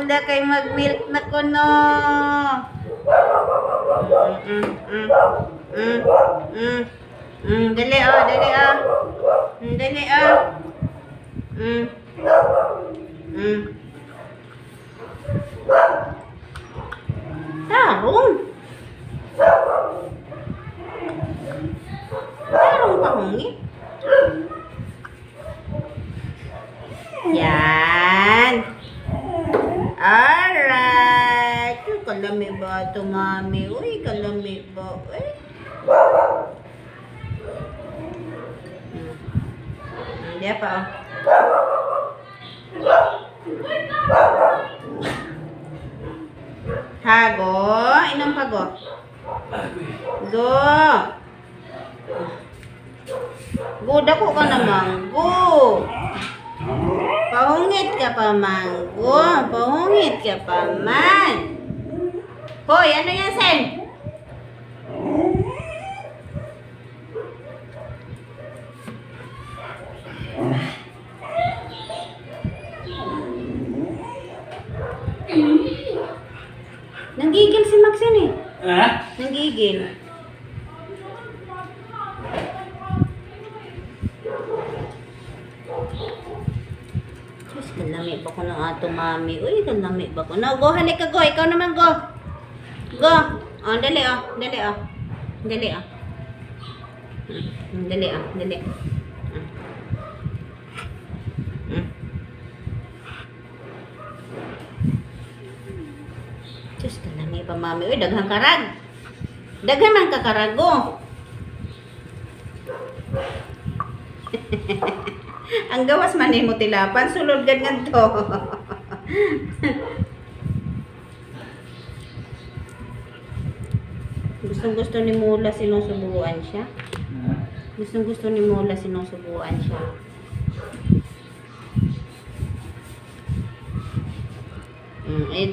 mula kay mag-milk na ko, no. Dali, oh. Dali, oh. Dali, oh. Tarong. Tarong pahungi. Yan. Alright. Kalami ba ito, mami? Uy, kalami ba? Uy. Hindi pa, oh. Hago. Inom pa, go. Go. Go, dako ka naman. Go. Pahungit ka pa, man. Go. Pahungit ka pa, man. Hoy, ano yan, Sen? Nanggigil si Max yan eh. Ha? Nanggigil. Diyos, kalami ba ko ng ato mami? Uy, kalami ba ko? No, go, halik ka, go. Ikaw naman, go. Go. Oh, dali, oh. Dali, oh. Dali, oh. Dali, oh. Dali. Diyos, kalami pa, mami. Uy, daghang karag. Daghan man kakarago. Ang gawas man mo tilapan, sulod ganyan to. Gustong-gusto ni Mula sinusubuan siya. Gustong-gusto ni Mula sinusubuan siya.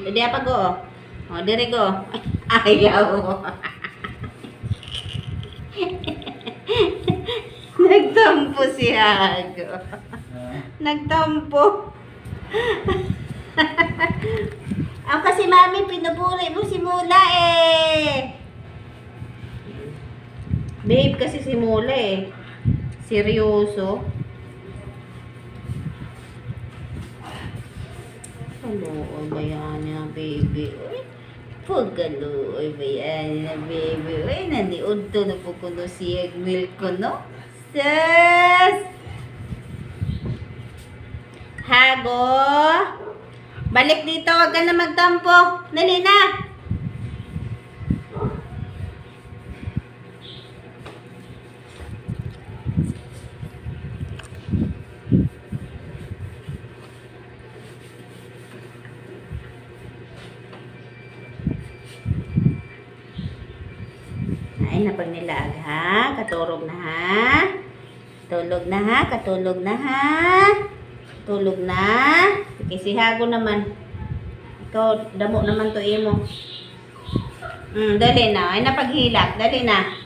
Di apa go? Oh, dire go. Ayaw. Nagtampo si Hago. Nagtampo. Ako kasi mami, pinupuri mo si Mula eh. Babe kasi si Mula eh. Seryoso. Kaluoy ba yan na baby? Uy, pagkaluoy ba yan na baby? Uy, naniod to na po kuno si milk ko, no? Sus! Hago! Balik dito, wag ka na magtampo. Dali na! Ay, napag nilag, ha? Katurog na, ha? Tulog na, ha? Katulog na, ha? Tulog na. Okay, si Hago naman. Ikaw, damo naman to imo. Dali na. Ay, napaghilak. Dali na.